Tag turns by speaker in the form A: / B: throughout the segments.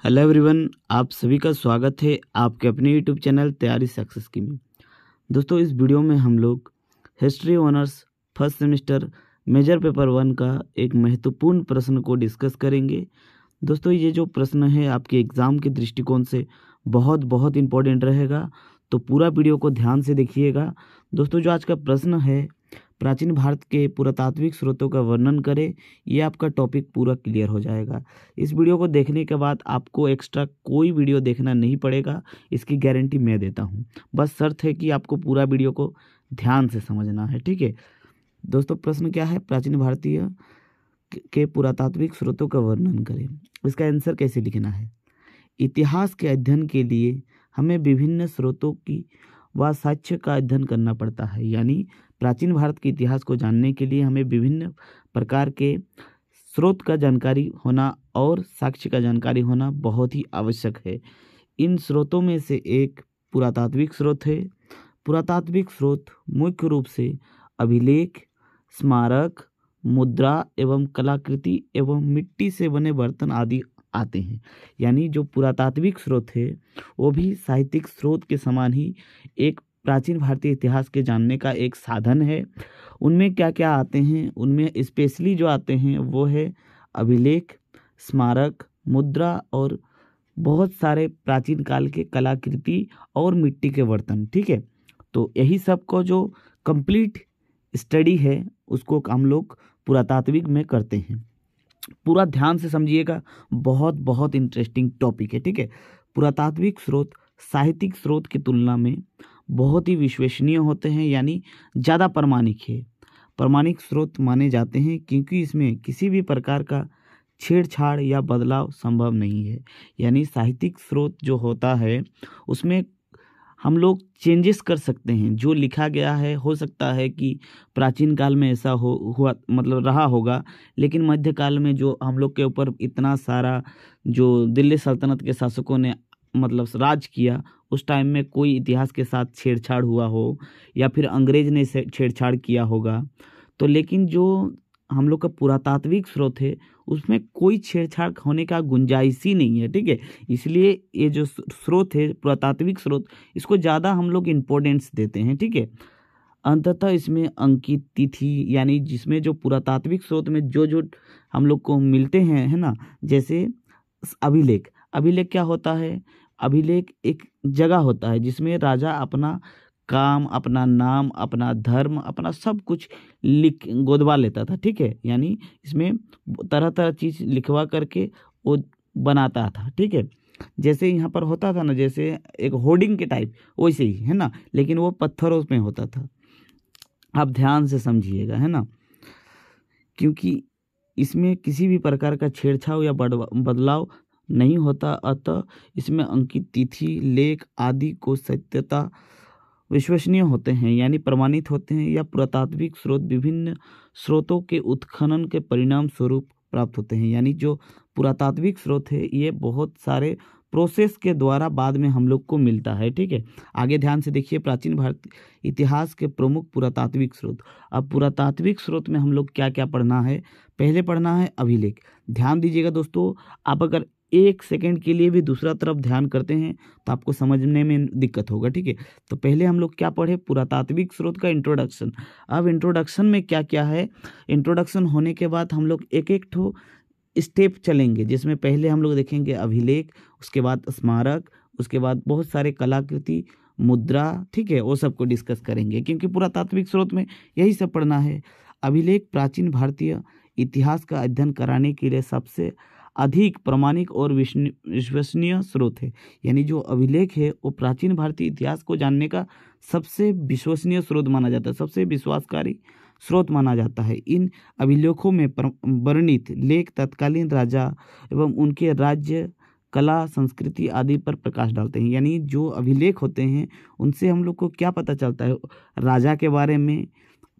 A: Hello everyone, आप सभी का स्वागत है आपके अपने यूट्यूब चैनल तैयारी सक्सेस की में। दोस्तों, इस वीडियो में हम लोग history honours first semester major paper 1 का एक महत्वपूर्ण प्रश्न को डिस्कस करेंगे। दोस्तों, ये जो प्रश्न है आपके एग्ज़ाम के दृष्टिकोण से बहुत बहुत इम्पोर्टेंट रहेगा, तो पूरा वीडियो को ध्यान से देखिएगा। दोस्तों, जो आज का प्रश्न है, प्राचीन भारत के पुरातात्विक स्रोतों का वर्णन करें, ये आपका टॉपिक पूरा क्लियर हो जाएगा। इस वीडियो को देखने के बाद आपको एक्स्ट्रा कोई वीडियो देखना नहीं पड़ेगा, इसकी गारंटी मैं देता हूँ। बस शर्त है कि आपको पूरा वीडियो को ध्यान से समझना है, ठीक है। दोस्तों, प्रश्न क्या है? प्राचीन भारतीय के पुरातात्विक स्रोतों का वर्णन करें। इसका आंसर कैसे लिखना है? इतिहास के अध्ययन के लिए हमें विभिन्न स्रोतों की व साक्ष्य का अध्ययन करना पड़ता है। यानी प्राचीन भारत के इतिहास को जानने के लिए हमें विभिन्न प्रकार के स्रोत का जानकारी होना और साक्ष्य का जानकारी होना बहुत ही आवश्यक है। इन स्रोतों में से एक पुरातात्विक स्रोत है। पुरातात्विक स्रोत मुख्य रूप से अभिलेख, स्मारक, मुद्रा एवं कलाकृति एवं मिट्टी से बने बर्तन आदि आते हैं। यानी जो पुरातात्विक स्रोत है वो भी साहित्यिक स्रोत के समान ही एक प्राचीन भारतीय इतिहास के जानने का एक साधन है। उनमें क्या क्या आते हैं? उनमें स्पेशली जो आते हैं वो है अभिलेख, स्मारक, मुद्रा और बहुत सारे प्राचीन काल के कलाकृति और मिट्टी के बर्तन, ठीक है। तो यही सब को जो कंप्लीट स्टडी है उसको हम लोग पुरातात्विक में करते हैं। पूरा ध्यान से समझिएगा, बहुत बहुत इंटरेस्टिंग टॉपिक है, ठीक है। पुरातात्विक स्रोत साहित्यिक स्रोत की तुलना में बहुत ही विश्वसनीय होते हैं, यानी ज़्यादा प्रामाणिक है। प्रामाणिक स्रोत माने जाते हैं क्योंकि इसमें किसी भी प्रकार का छेड़छाड़ या बदलाव संभव नहीं है। यानी साहित्यिक स्रोत जो होता है उसमें हम लोग चेंजेस कर सकते हैं। जो लिखा गया है हो सकता है कि प्राचीन काल में ऐसा हुआ मतलब रहा होगा, लेकिन मध्यकाल में जो हम लोग के ऊपर इतना सारा जो दिल्ली सल्तनत के शासकों ने मतलब राज किया, उस टाइम में कोई इतिहास के साथ छेड़छाड़ हुआ हो या फिर अंग्रेज ने छेड़छाड़ किया होगा। तो लेकिन जो हम लोग का पुरातात्विक स्रोत है उसमें कोई छेड़छाड़ होने का गुंजाइश ही नहीं है, ठीक है। इसलिए ये जो स्रोत है पुरातात्विक स्रोत, इसको ज़्यादा हम लोग इम्पोर्टेंस देते हैं, ठीक है। अंततः इसमें अंकित तिथि, यानी जिसमें जो पुरातात्विक स्रोत में जो जो हम लोग को मिलते हैं, है ना, जैसे अभिलेख। अभिलेख क्या होता है? अभिलेख एक जगह होता है जिसमें राजा अपना काम, अपना नाम, अपना धर्म, अपना सब कुछ लिख गोदवा लेता था, ठीक है। यानी इसमें तरह तरह चीज़ लिखवा करके वो बनाता था, ठीक है। जैसे यहाँ पर होता था ना, जैसे एक होर्डिंग के टाइप, वैसे ही है ना, लेकिन वो पत्थरों में होता था। आप ध्यान से समझिएगा, है ना, क्योंकि इसमें किसी भी प्रकार का छेड़छाड़ या बदलाव नहीं होता। अतः इसमें अंकित तिथि, लेख आदि को सत्यता विश्वसनीय होते हैं, यानी प्रमाणित होते हैं। या पुरातात्विक स्रोत विभिन्न स्रोतों के उत्खनन के परिणाम स्वरूप प्राप्त होते हैं। यानी जो पुरातात्विक स्रोत है ये बहुत सारे प्रोसेस के द्वारा बाद में हम लोग को मिलता है, ठीक है। आगे ध्यान से देखिए, प्राचीन भारत इतिहास के प्रमुख पुरातात्विक स्रोत। अब पुरातात्विक स्रोत में हम लोग क्या क्या पढ़ना है? पहले पढ़ना है अभिलेख। ध्यान दीजिएगा दोस्तों, आप अगर एक सेकंड के लिए भी दूसरा तरफ ध्यान करते हैं तो आपको समझने में दिक्कत होगा, ठीक है। तो पहले हम लोग क्या पढ़े? पुरातात्विक स्रोत का इंट्रोडक्शन। अब इंट्रोडक्शन में क्या क्या है? इंट्रोडक्शन होने के बाद हम लोग एक एक ठो स्टेप चलेंगे, जिसमें पहले हम लोग देखेंगे अभिलेख, उसके बाद स्मारक, उसके बाद बहुत सारे कलाकृति, मुद्रा, ठीक है, वो सबको डिस्कस करेंगे क्योंकि पुरातात्विक स्रोत में यही सब पढ़ना है। अभिलेख प्राचीन भारतीय इतिहास का अध्ययन कराने के लिए सबसे अधिक प्रामाणिक और विश्वसनीय स्रोत है। यानी जो अभिलेख है वो प्राचीन भारतीय इतिहास को जानने का सबसे विश्वसनीय स्रोत माना जाता है, सबसे विश्वासकारी स्रोत माना जाता है। इन अभिलेखों में वर्णित लेख तत्कालीन राजा एवं उनके राज्य, कला, संस्कृति आदि पर प्रकाश डालते हैं। यानी जो अभिलेख होते हैं उनसे हम लोग को क्या पता चलता है? राजा के बारे में,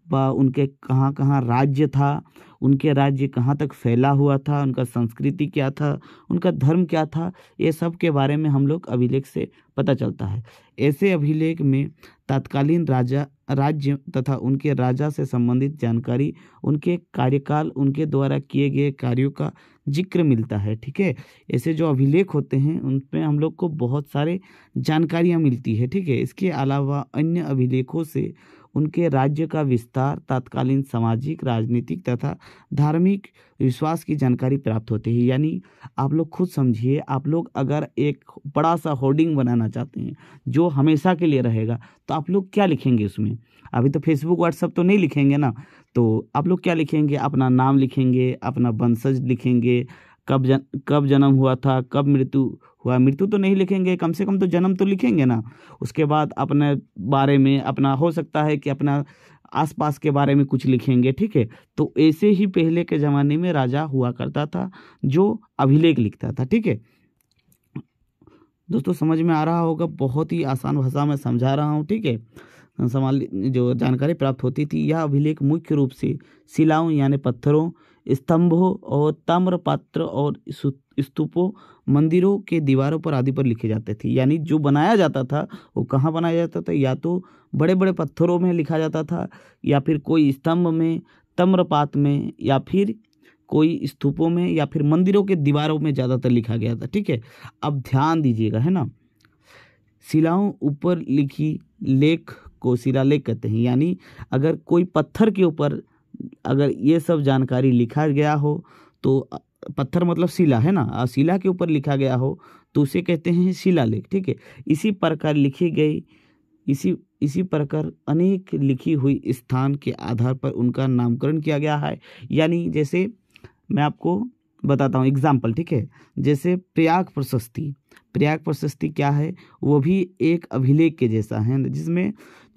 A: उनके कहाँ कहाँ राज्य था, उनके राज्य कहाँ तक फैला हुआ था, उनका संस्कृति क्या था, उनका धर्म क्या था, ये सब के बारे में हम लोग अभिलेख से पता चलता है। ऐसे अभिलेख में तत्कालीन राजा राज्य तथा उनके राजा से संबंधित जानकारी, उनके कार्यकाल, उनके द्वारा किए गए कार्यों का जिक्र मिलता है। ठीक है, ऐसे जो अभिलेख होते हैं उनमें हम लोग को बहुत सारे जानकारियाँ मिलती है। ठीक है, इसके अलावा अन्य अभिलेखों से उनके राज्य का विस्तार, तत्कालीन सामाजिक, राजनीतिक तथा धार्मिक विश्वास की जानकारी प्राप्त होती है। यानी आप लोग खुद समझिए, आप लोग अगर एक बड़ा सा होर्डिंग बनाना चाहते हैं जो हमेशा के लिए रहेगा, तो आप लोग क्या लिखेंगे उसमें? अभी तो फेसबुक व्हाट्सएप तो नहीं लिखेंगे ना, तो आप लोग क्या लिखेंगे? अपना नाम लिखेंगे, अपना वंशज लिखेंगे, कब जन्म हुआ था, कब मृत्यु हुआ। मृत्यु तो नहीं लिखेंगे, कम से कम तो जन्म तो लिखेंगे ना। उसके बाद अपने बारे में, अपना हो सकता है कि अपना आसपास के बारे में कुछ लिखेंगे। ठीक है, तो ऐसे ही पहले के ज़माने में राजा हुआ करता था जो अभिलेख लिखता था। ठीक है दोस्तों, समझ में आ रहा होगा, बहुत ही आसान भाषा में समझा रहा हूँ। ठीक है, सवाल जो जानकारी प्राप्त होती थी, यह अभिलेख मुख्य रूप से शिलाओं यानी पत्थरों, स्तंभों और ताम्रपात्र और स्तूपों, मंदिरों के दीवारों पर आदि पर लिखे जाते थे। यानी जो बनाया जाता था वो कहाँ बनाया जाता था? या तो बड़े बड़े पत्थरों में लिखा जाता था, या फिर कोई स्तंभ में, ताम्रपात्र में, या फिर कोई स्तूपों में, या फिर मंदिरों के दीवारों में ज़्यादातर लिखा गया था। ठीक है, अब ध्यान दीजिएगा, है ना। शिलाओं ऊपर लिखी लेख को शिलालेख कहते हैं। यानी अगर कोई पत्थर के ऊपर अगर ये सब जानकारी लिखा गया हो, तो पत्थर मतलब शिला है ना, शिला के ऊपर लिखा गया हो तो उसे कहते हैं शिलालेख। ठीक है, इसी प्रकार लिखी गई इसी प्रकार अनेक लिखी हुई स्थान के आधार पर उनका नामकरण किया गया है। यानी जैसे मैं आपको बताता हूँ एग्जाम्पल। ठीक है, जैसे प्रयाग प्रशस्ति क्या है? वो भी एक अभिलेख के जैसा है,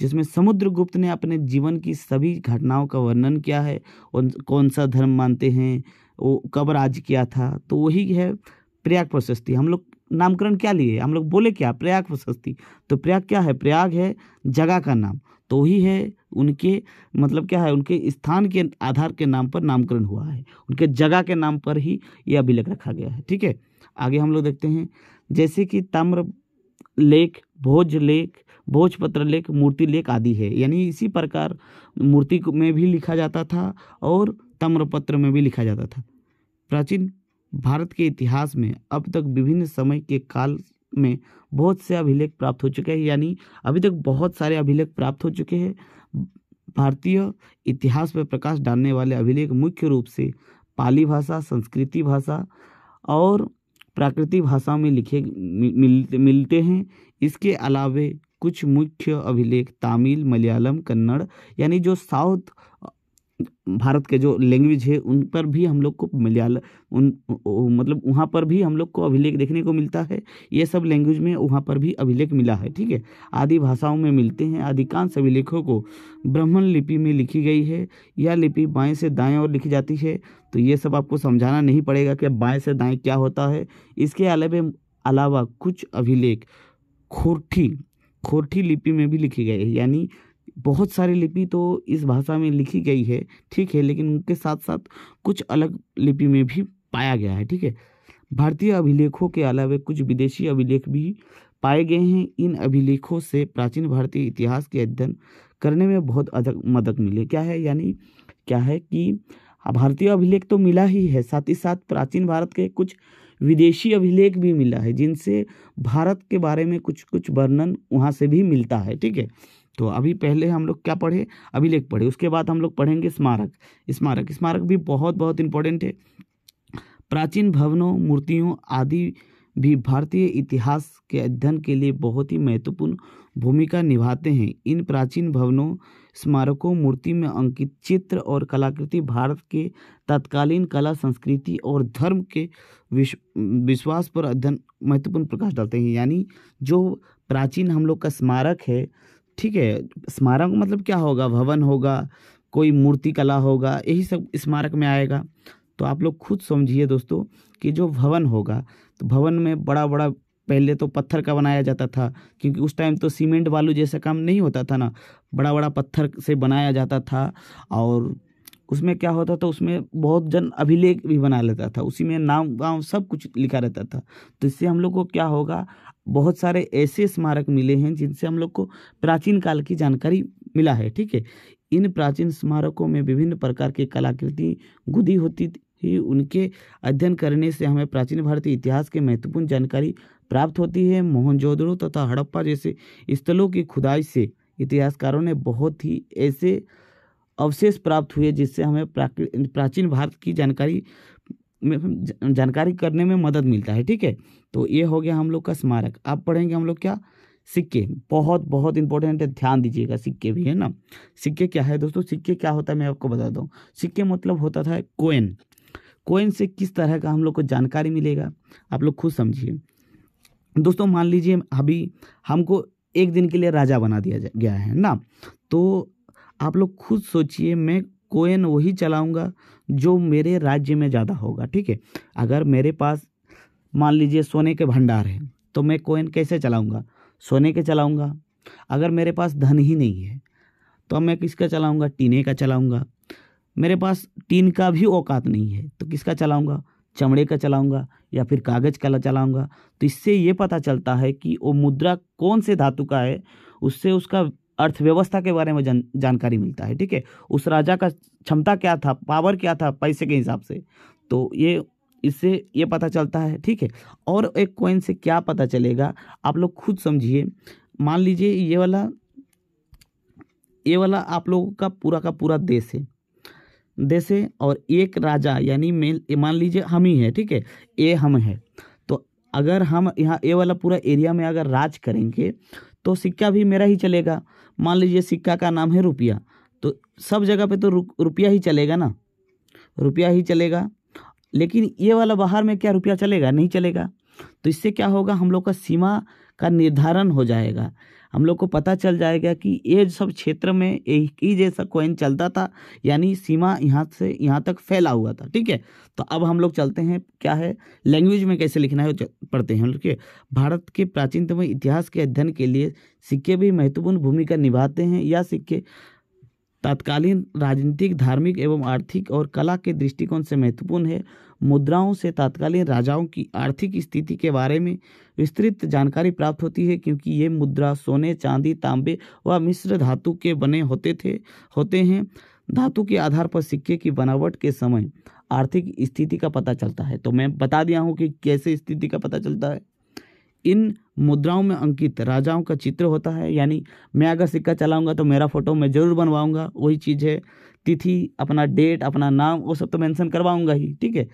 A: जिसमें समुद्रगुप्त ने अपने जीवन की सभी घटनाओं का वर्णन किया है, और कौन सा धर्म मानते हैं, वो कब राज किया था, तो वही है प्रयाग प्रशस्ति। हम लोग नामकरण क्या लिए? हम लोग बोले क्या? प्रयाग प्रशस्ति। तो प्रयाग क्या है? प्रयाग है जगह का नाम, तो वही है उनके मतलब क्या है? उनके स्थान के आधार के नाम पर नामकरण हुआ है, उनके जगह के नाम पर ही यह अभिलेख रखा गया है। ठीक है, आगे हम लोग देखते हैं, जैसे कि ताम्र लेख, भोजपत्र लेख, मूर्ति लेख आदि है। यानी इसी प्रकार मूर्ति में भी लिखा जाता था और ताम्रपत्र में भी लिखा जाता था। प्राचीन भारत के इतिहास में अब तक विभिन्न समय के काल में बहुत से अभिलेख प्राप्त हो चुके हैं। यानी अभी तक बहुत सारे अभिलेख प्राप्त हो चुके हैं। भारतीय इतिहास पर प्रकाश डालने वाले अभिलेख मुख्य रूप से पाली भाषा, संस्कृति भाषा और प्राकृतिक भाषा में मिलते हैं। इसके अलावे कुछ मुख्य अभिलेख तमिल, मलयालम, कन्नड़ यानी जो साउथ भारत के जो लैंग्वेज है उन पर भी हम लोग को मतलब वहाँ पर भी हम लोग को अभिलेख देखने को मिलता है। ये सब लैंग्वेज में वहाँ पर भी अभिलेख मिला है। ठीक है, आदि भाषाओं में मिलते हैं। अधिकांश अभिलेखों को ब्राह्मण लिपि में लिखी गई है। यह लिपि बाएं से दाएं ओर लिखी जाती है। तो ये सब आपको समझाना नहीं पड़ेगा कि बाएं से दाएं क्या होता है। इसके अलावा कुछ अभिलेख खोरठी लिपि में भी लिखी गई है। यानी बहुत सारी लिपि तो इस भाषा में लिखी गई है, ठीक है, लेकिन उनके साथ साथ कुछ अलग लिपि में भी पाया गया है। ठीक है, भारतीय अभिलेखों के अलावा कुछ विदेशी अभिलेख भी पाए गए हैं। इन अभिलेखों से प्राचीन भारतीय इतिहास के अध्ययन करने में बहुत अधिक मदद मिली। क्या है कि भारतीय अभिलेख तो मिला ही है, साथ ही साथ प्राचीन भारत के कुछ विदेशी अभिलेख भी मिला है, जिनसे भारत के बारे में कुछ वर्णन वहाँ से भी मिलता है। ठीक है, तो अभी पहले हम लोग क्या पढ़े? अभिलेख पढ़े। उसके बाद हम लोग पढ़ेंगे स्मारक भी बहुत इंपॉर्टेंट है। प्राचीन भवनों, मूर्तियों आदि भी भारतीय इतिहास के अध्ययन के लिए बहुत ही महत्वपूर्ण भूमिका निभाते हैं। इन प्राचीन भवनों, स्मारकों, मूर्ति में अंकित चित्र और कलाकृति भारत के तत्कालीन कला, संस्कृति और धर्म के विश्वास पर अध्ययन महत्वपूर्ण प्रकाश डालते हैं। यानी जो प्राचीन हम लोग का स्मारक है, ठीक है, स्मारक मतलब क्या होगा? भवन होगा, कोई मूर्ति कला होगा, यही सब स्मारक में आएगा। तो आप लोग खुद समझिए दोस्तों कि जो भवन होगा, तो भवन में बड़ा पहले तो पत्थर का बनाया जाता था, क्योंकि उस टाइम तो सीमेंट बालू जैसा काम नहीं होता था ना, बड़ा पत्थर से बनाया जाता था। और उसमें क्या होता था, उसमें बहुत जन अभिलेख भी बना लेता था, उसी में नाम गाँव सब कुछ लिखा रहता था। तो इससे हम लोग को क्या होगा, बहुत सारे ऐसे स्मारक मिले हैं जिनसे हम लोग को प्राचीन काल की जानकारी मिला है। ठीक है, इन प्राचीन स्मारकों में विभिन्न प्रकार की कलाकृति गुदी होती थी। उनके अध्ययन करने से हमें प्राचीन भारतीय इतिहास के महत्वपूर्ण जानकारी प्राप्त होती है। मोहनजोदड़ो तथा हड़प्पा जैसे स्थलों की खुदाई से इतिहासकारों ने बहुत ही ऐसे अवशेष प्राप्त हुए जिससे हमें प्राचीन भारत की जानकारी करने में मदद मिलता है। ठीक है, तो ये हो गया हम लोग का स्मारक। अब पढ़ेंगे हम लोग क्या, सिक्के। बहुत बहुत इंपॉर्टेंट है, ध्यान दीजिएगा। सिक्के भी है ना। सिक्के क्या है दोस्तों, सिक्के क्या होता है मैं आपको बताता हूँ। सिक्के मतलब होता था कोइन। कोइन से किस तरह का हम लोग को जानकारी मिलेगा, आप लोग खुद समझिए। दोस्तों मान लीजिए अभी हमको एक दिन के लिए राजा बना दिया गया है ना, तो आप लोग खुद सोचिए, मैं कोइन वही चलाऊंगा जो मेरे राज्य में ज़्यादा होगा। ठीक है, अगर मेरे पास मान लीजिए सोने के भंडार है तो मैं कोइन कैसे चलाऊंगा, सोने के चलाऊंगा। अगर मेरे पास धन ही नहीं है तो मैं किसका चलाऊंगा, टीने का चलाऊंगा। मेरे पास टीन का भी औकात नहीं है तो किसका चलाऊंगा, चमड़े का चलाऊंगा या फिर कागज का चलाऊंगा। तो इससे ये पता चलता है कि वो मुद्रा कौन से धातु का है, उससे उसका अर्थव्यवस्था के बारे में जानकारी मिलता है। ठीक है, उस राजा का क्षमता क्या था, पावर क्या था पैसे के हिसाब से, तो इससे ये पता चलता है। ठीक है, और एक कॉइन से क्या पता चलेगा आप लोग खुद समझिए। मान लीजिए ये वाला आप लोगों का पूरा देश है और एक राजा यानी मान लीजिए हम ही है। ठीक है, ये हम है, तो अगर हम यहाँ ये वाला पूरा एरिया में अगर राज करेंगे तो सिक्का भी मेरा ही चलेगा। मान लीजिए सिक्का का नाम है रुपया, तो सब जगह पे तो रुपया ही चलेगा ना, रुपया ही चलेगा। लेकिन ये वाला बाहर में क्या रुपया चलेगा, नहीं चलेगा। तो इससे क्या होगा, हम लोग का सीमा का निर्धारण हो जाएगा। हम लोग को पता चल जाएगा कि ये सब क्षेत्र में एक ही जैसा कॉइन चलता था, यानी सीमा यहाँ से यहाँ तक फैला हुआ था। ठीक है, तो अब हम लोग चलते हैं क्या है, लैंग्वेज में कैसे लिखना है पढ़ते हैं। ठीक है, भारत के प्राचीनतम इतिहास के अध्ययन के लिए सिक्के भी महत्वपूर्ण भूमिका निभाते हैं। यह सिक्के तत्कालीन राजनीतिक, धार्मिक एवं आर्थिक और कला के दृष्टिकोण से महत्वपूर्ण है। मुद्राओं से तत्कालीन राजाओं की आर्थिक स्थिति के बारे में विस्तृत जानकारी प्राप्त होती है, क्योंकि ये मुद्रा सोने, चांदी, तांबे व मिश्र धातु के बने होते हैं। धातु के आधार पर सिक्के की बनावट के समय आर्थिक स्थिति का पता चलता है। तो मैं बता दिया हूँ कि कैसे स्थिति का पता चलता है। इन मुद्राओं में अंकित राजाओं का चित्र होता है, यानी मैं अगर सिक्का चलाऊंगा तो मेरा फोटो मैं जरूर बनवाऊंगा। वही चीज़ है, तिथि, अपना डेट, अपना नाम, वो सब तो मेंशन करवाऊंगा ही। ठीक है,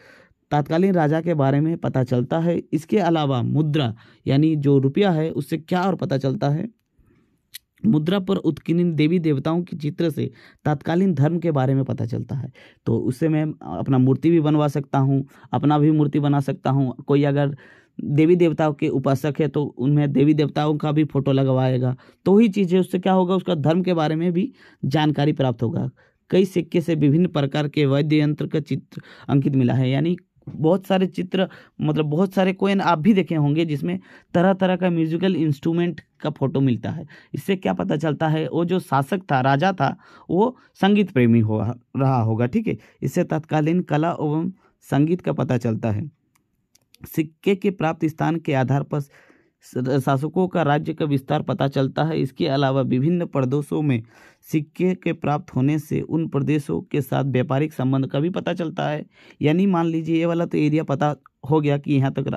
A: तत्कालीन राजा के बारे में पता चलता है। इसके अलावा मुद्रा यानी जो रुपया है उससे क्या और पता चलता है, मुद्रा पर उत्कीर्ण देवी देवताओं के चित्र से तत्कालीन धर्म के बारे में पता चलता है। तो उससे मैं अपना मूर्ति भी बनवा सकता हूँ, अपना भी मूर्ति बना सकता हूँ। कोई अगर देवी देवताओं के उपासक है तो उनमें देवी देवताओं का भी फोटो लगवाएगा। तो वही चीज़ है, उससे क्या होगा, उसका धर्म के बारे में भी जानकारी प्राप्त होगा। कई सिक्के से विभिन्न प्रकार के वाद्य यंत्र का चित्र अंकित मिला है, यानी बहुत सारे चित्र, मतलब बहुत सारे कोइन आप भी देखे होंगे जिसमें तरह तरह का म्यूजिकल इंस्ट्रूमेंट का फोटो मिलता है। इससे क्या पता चलता है, वो जो शासक था, राजा था, वो संगीत प्रेमी रहा होगा। ठीक है, इससे तत्कालीन कला एवं संगीत का पता चलता है। सिक्के के प्राप्त स्थान के आधार पर शासकों का राज्य का विस्तार पता चलता है। इसके अलावा विभिन्न प्रदेशों में सिक्के के प्राप्त होने से उन प्रदेशों के साथ व्यापारिक संबंध का भी पता चलता है। यानी मान लीजिए ये वाला तो एरिया पता हो गया कि यहाँ तक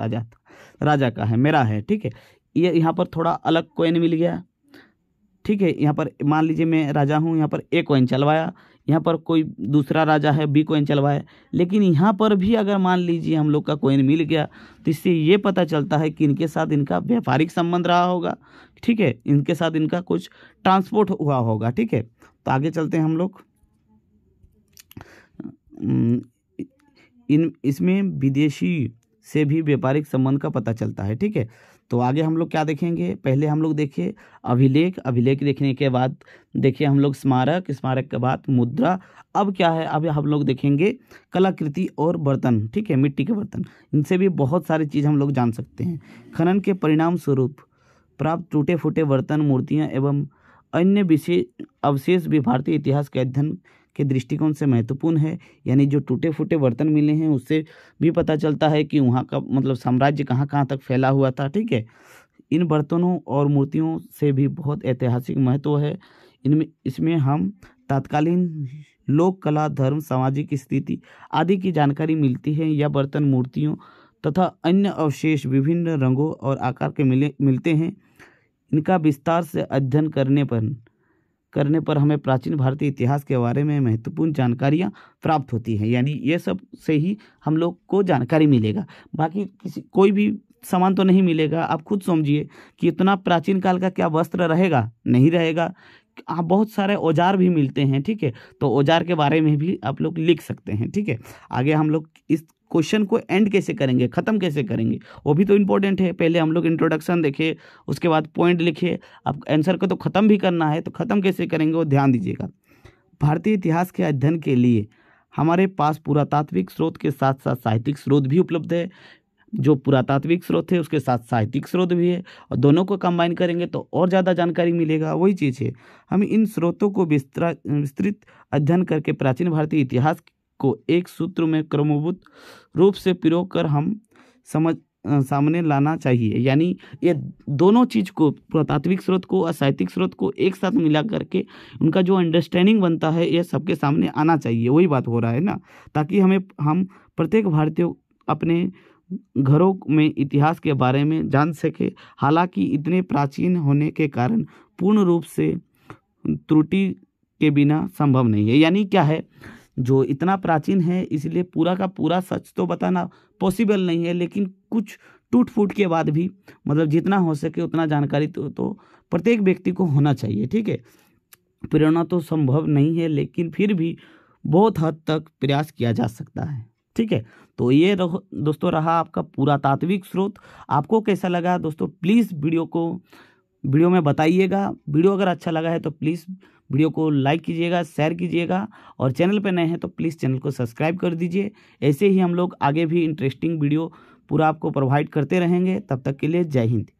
A: राजा का है, मेरा है। ठीक है, ये यहाँ पर थोड़ा अलग कॉइन मिल गया। ठीक है, यहाँ पर मान लीजिए मैं राजा हूँ, यहाँ पर ए कॉइन चलवाया, यहाँ पर कोई दूसरा राजा है, बी कॉइन चलवाया। लेकिन यहाँ पर भी अगर मान लीजिए हम लोग का कॉइन मिल गया तो इससे ये पता चलता है कि इनके साथ इनका व्यापारिक संबंध रहा होगा। ठीक है, इनके साथ इनका कुछ ट्रांसपोर्ट हुआ होगा। ठीक है, तो आगे चलते हैं हम लोग। इसमें विदेशी से भी व्यापारिक संबंध का पता चलता है। ठीक है, तो आगे हम लोग क्या देखेंगे, पहले हम लोग देखिए अभिलेख देखने के बाद देखिए हम लोग स्मारक के बाद मुद्रा। अब क्या है, अब हम लोग देखेंगे कलाकृति और बर्तन। ठीक है, मिट्टी के बर्तन, इनसे भी बहुत सारी चीज़ हम लोग जान सकते हैं। खनन के परिणाम स्वरूप प्राप्त टूटे फूटे बर्तन, मूर्तियाँ एवं अन्य विशेष अवशेष भी भारतीय इतिहास के अध्ययन के दृष्टिकोण से महत्वपूर्ण है। यानी जो टूटे फूटे बर्तन मिले हैं उससे भी पता चलता है कि वहाँ का मतलब साम्राज्य कहाँ कहाँ तक फैला हुआ था। ठीक है, इन बर्तनों और मूर्तियों से भी बहुत ऐतिहासिक महत्व है। इसमें हम तत्कालीन लोक कला, धर्म, सामाजिक स्थिति आदि की जानकारी मिलती है। यह बर्तन, मूर्तियों तथा अन्य अवशेष विभिन्न रंगों और आकार के मिलते हैं। इनका विस्तार से अध्ययन करने पर हमें प्राचीन भारतीय इतिहास के बारे में महत्वपूर्ण जानकारियाँ प्राप्त होती हैं। यानी ये सब से ही हम लोग को जानकारी मिलेगा, बाकी कोई भी सामान तो नहीं मिलेगा। आप खुद समझिए कि इतना प्राचीन काल का क्या वस्त्र रहेगा, नहीं रहेगा। आप बहुत सारे औजार भी मिलते हैं, ठीक है, तो औजार के बारे में भी आप लोग लिख सकते हैं, ठीक है। आगे हम लोग इस क्वेश्चन को एंड कैसे करेंगे, ख़त्म कैसे करेंगे, वो भी तो इम्पोर्टेंट है। पहले हम लोग इंट्रोडक्शन देखे, उसके बाद पॉइंट लिखे। अब आंसर को तो ख़त्म भी करना है, तो ख़त्म कैसे करेंगे वो ध्यान दीजिएगा। भारतीय इतिहास के अध्ययन के लिए हमारे पास पुरातात्विक स्रोत के साथ साथ साहित्यिक स्रोत भी उपलब्ध है। जो पुरातात्विक स्रोत है उसके साथ साहित्यिक स्रोत भी है, और दोनों को कंबाइन करेंगे तो और ज़्यादा जानकारी मिलेगा। वही चीज़ है, हम इन स्रोतों को विस्तृत अध्ययन करके प्राचीन भारतीय इतिहास को एक सूत्र में क्रमबद्ध रूप से पिरो कर हम सामने लाना चाहिए। यानी ये दोनों चीज़ को, पुरातात्विक स्रोत को और साहित्यिक स्रोत को एक साथ मिला करके उनका जो अंडरस्टैंडिंग बनता है ये सबके सामने आना चाहिए। वही बात हो रहा है ना, ताकि हम प्रत्येक भारतीय अपने घरों में इतिहास के बारे में जान सके। हालांकि इतने प्राचीन होने के कारण पूर्ण रूप से त्रुटि के बिना संभव नहीं है। यानी क्या है, जो इतना प्राचीन है इसलिए पूरा का पूरा सच तो बताना पॉसिबल नहीं है, लेकिन कुछ टूट फूट के बाद भी मतलब जितना हो सके उतना जानकारी तो प्रत्येक व्यक्ति को होना चाहिए, ठीक है। प्रेरणा तो संभव नहीं है, लेकिन फिर भी बहुत हद तक प्रयास किया जा सकता है, ठीक है। तो ये दोस्तों रहा आपका पुरातात्विक स्रोत। आपको कैसा लगा दोस्तों, प्लीज़ वीडियो में बताइएगा। वीडियो अगर अच्छा लगा है तो प्लीज़ वीडियो को लाइक कीजिएगा, शेयर कीजिएगा, और चैनल पर नए हैं तो प्लीज़ चैनल को सब्सक्राइब कर दीजिए। ऐसे ही हम लोग आगे भी इंटरेस्टिंग वीडियो पूरा आपको प्रोवाइड करते रहेंगे। तब तक के लिए जय हिंद।